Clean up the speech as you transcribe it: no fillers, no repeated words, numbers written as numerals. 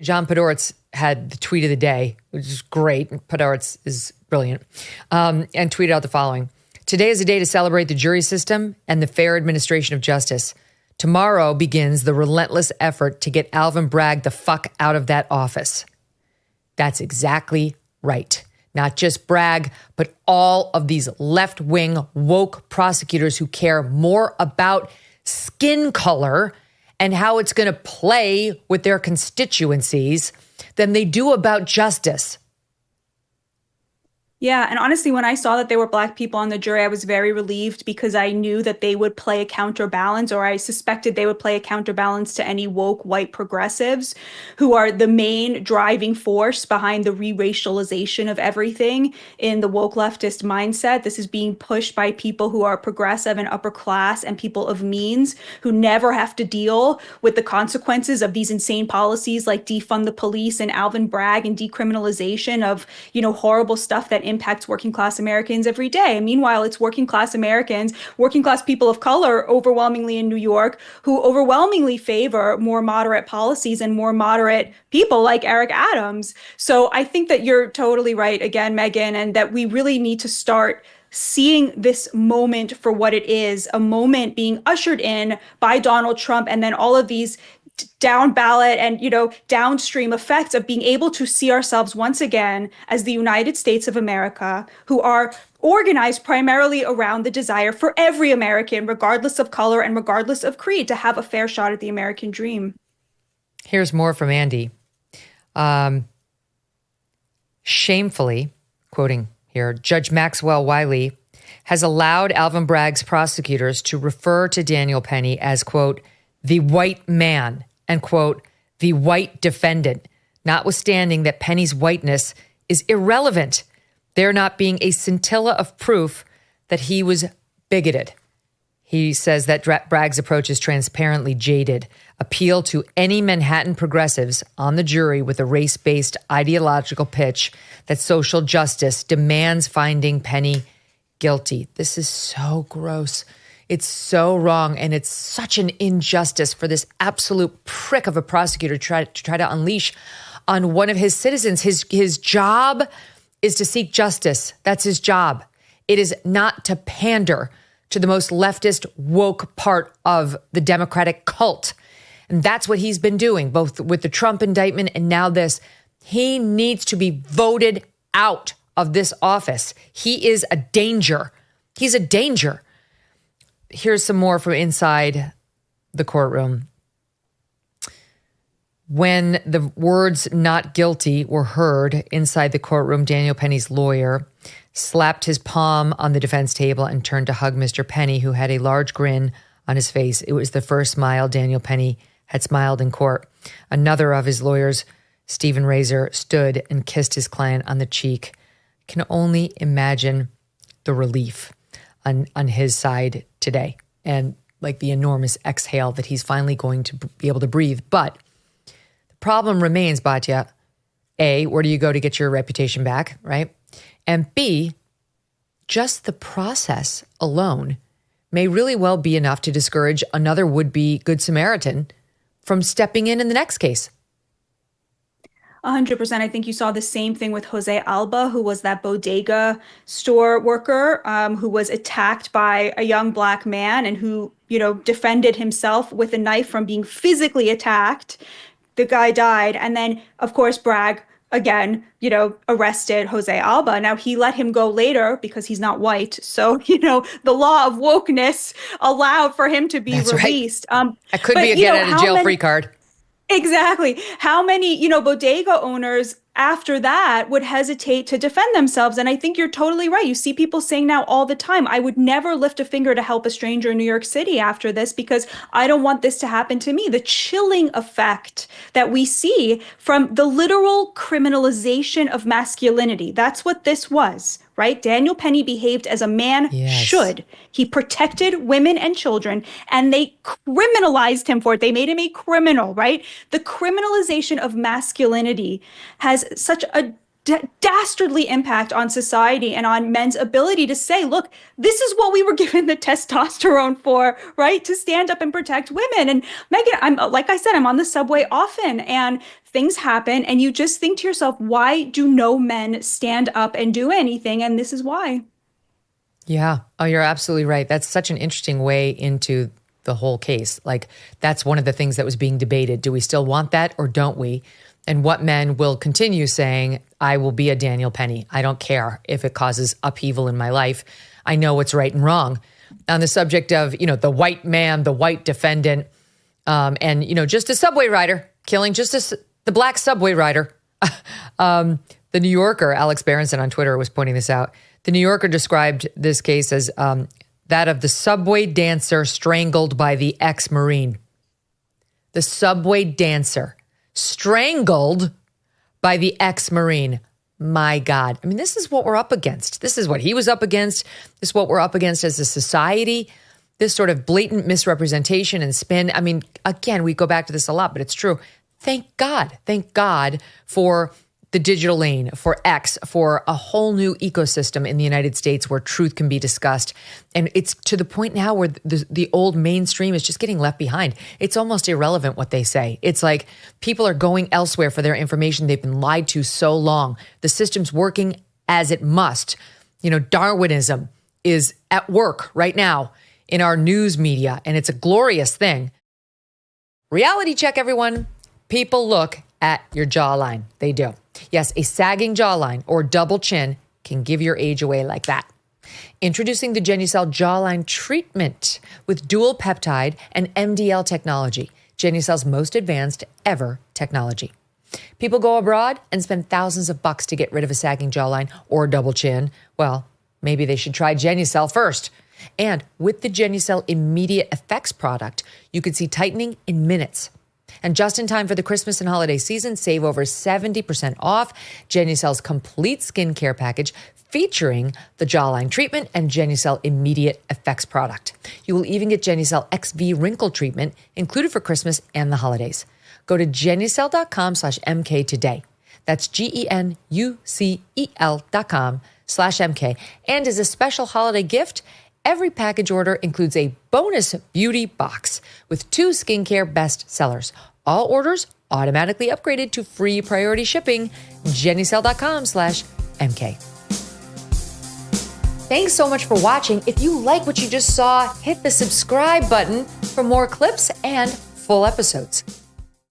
John Podhoretz had the tweet of the day, which is great. Podhoretz is brilliant, and tweeted out the following. Today is a day to celebrate the jury system and the fair administration of justice. Tomorrow begins the relentless effort to get Alvin Bragg the fuck out of that office. That's exactly right. Not just Bragg, but all of these left-wing woke prosecutors who care more about skin color and how it's going to play with their constituencies than they do about justice. Yeah. And honestly, when I saw that there were Black people on the jury, I was very relieved because I knew that they would play a counterbalance, or I suspected they would play a counterbalance to any woke white progressives who are the main driving force behind the re-racialization of everything in the woke leftist mindset. This is being pushed by people who are progressive and upper class and people of means who never have to deal with the consequences of these insane policies like defund the police and Alvin Bragg and decriminalization of, horrible stuff that impacts working class Americans every day. And meanwhile, it's working class Americans, working class people of color overwhelmingly in New York who overwhelmingly favor more moderate policies and more moderate people like Eric Adams. So I think that you're totally right again, Megyn, and that we really need to start seeing this moment for what it is, a moment being ushered in by Donald Trump, and then all of these down ballot and, downstream effects of being able to see ourselves once again as the United States of America, who are organized primarily around the desire for every American, regardless of color and regardless of creed, to have a fair shot at the American dream. Here's more from Andy. Shamefully, quoting here, Judge Maxwell Wiley has allowed Alvin Bragg's prosecutors to refer to Daniel Penny as, quote, the white man, and, quote, the white defendant, notwithstanding that Penny's whiteness is irrelevant, there not being a scintilla of proof that he was bigoted. He says that Bragg's approach is transparently jaded. Appeal to any Manhattan progressives on the jury with a race-based ideological pitch that social justice demands finding Penny guilty. This is so gross. It's so wrong, and it's such an injustice for this absolute prick of a prosecutor to try to unleash on one of his citizens. His job is to seek justice. That's his job. It is not to pander to the most leftist woke part of the Democratic cult. And that's what he's been doing, both with the Trump indictment and now this. He needs to be voted out of this office. He is a danger. He's a danger. Here's some more from inside the courtroom. When the words "not guilty" were heard inside the courtroom, Daniel Penny's lawyer slapped his palm on the defense table and turned to hug Mr. Penny, who had a large grin on his face. It was the first smile Daniel Penny had smiled in court. Another of his lawyers, Stephen Razor, stood and kissed his client on the cheek. Can only imagine the relief on his side today, and like the enormous exhale that he's finally going to be able to breathe. But the problem remains, Batya. A, where do you go to get your reputation back, right? And B, just the process alone may really well be enough to discourage another would-be Good Samaritan from stepping in the next case. 100%. I think you saw the same thing with Jose Alba, who was that bodega store worker who was attacked by a young Black man and who, defended himself with a knife from being physically attacked. The guy died. And then, of course, Bragg, again, arrested Jose Alba. Now, he let him go later because he's not white. So, the law of wokeness allowed for him to be That's released. Right. I could be a get out of jail free card. Exactly. How many, bodega owners after that would hesitate to defend themselves? And I think you're totally right. You see people saying now all the time, I would never lift a finger to help a stranger in New York City after this because I don't want this to happen to me. The chilling effect that we see from the literal criminalization of masculinity. That's what this was, right? Daniel Penny behaved as a man should. He protected women and children, and they criminalized him for it. They made him a criminal, right? The criminalization of masculinity has such a dastardly impact on society and on men's ability to say, look, this is what we were given the testosterone for, right? To stand up and protect women. And Megyn, like I said, I'm on the subway often and things happen and you just think to yourself, why do no men stand up and do anything? And this is why. Yeah. Oh, you're absolutely right. That's such an interesting way into the whole case. Like, that's one of the things that was being debated. Do we still want that or don't we? And what men will continue saying, I will be a Daniel Penny. I don't care if it causes upheaval in my life. I know what's right and wrong. On the subject of, the white man, the white defendant, and, just a subway rider, killing the black subway rider. The New Yorker, Alex Berenson on Twitter was pointing this out. The New Yorker described this case as that of the subway dancer strangled by the ex-Marine. The subway dancer strangled by the ex-Marine. My God. I mean, this is what we're up against. This is what he was up against. This is what we're up against as a society. This sort of blatant misrepresentation and spin. I mean, again, we go back to this a lot, but it's true. Thank God. Thank God for the digital lane, for X, for a whole new ecosystem in the United States where truth can be discussed. And it's to the point now where the old mainstream is just getting left behind. It's almost irrelevant what they say. It's like people are going elsewhere for their information. They've been lied to so long. The system's working as it must. Darwinism is at work right now in our news media, and it's a glorious thing. Reality check, everyone. People look at your jawline. They do. Yes, a sagging jawline or double chin can give your age away like that. Introducing the Genucel jawline treatment with dual peptide and MDL technology, Genucel's most advanced ever technology. People go abroad and spend thousands of bucks to get rid of a sagging jawline or a double chin. Well, maybe they should try Genucel first. And with the Genucel Immediate Effects product, you can see tightening in minutes. And just in time for the Christmas and holiday season, save over 70% off Genucel's complete skincare package featuring the jawline treatment and Genucel Immediate Effects product. You will even get Genucel XV wrinkle treatment included for Christmas and the holidays. Go to Genucel.com/MK today. That's GENUCEL.com/MK. And as a special holiday gift, every package order includes a bonus beauty box with 2 skincare best sellers. All orders automatically upgraded to free priority shipping. Genucel.com/MK. Thanks so much for watching. If you like what you just saw, hit the subscribe button for more clips and full episodes.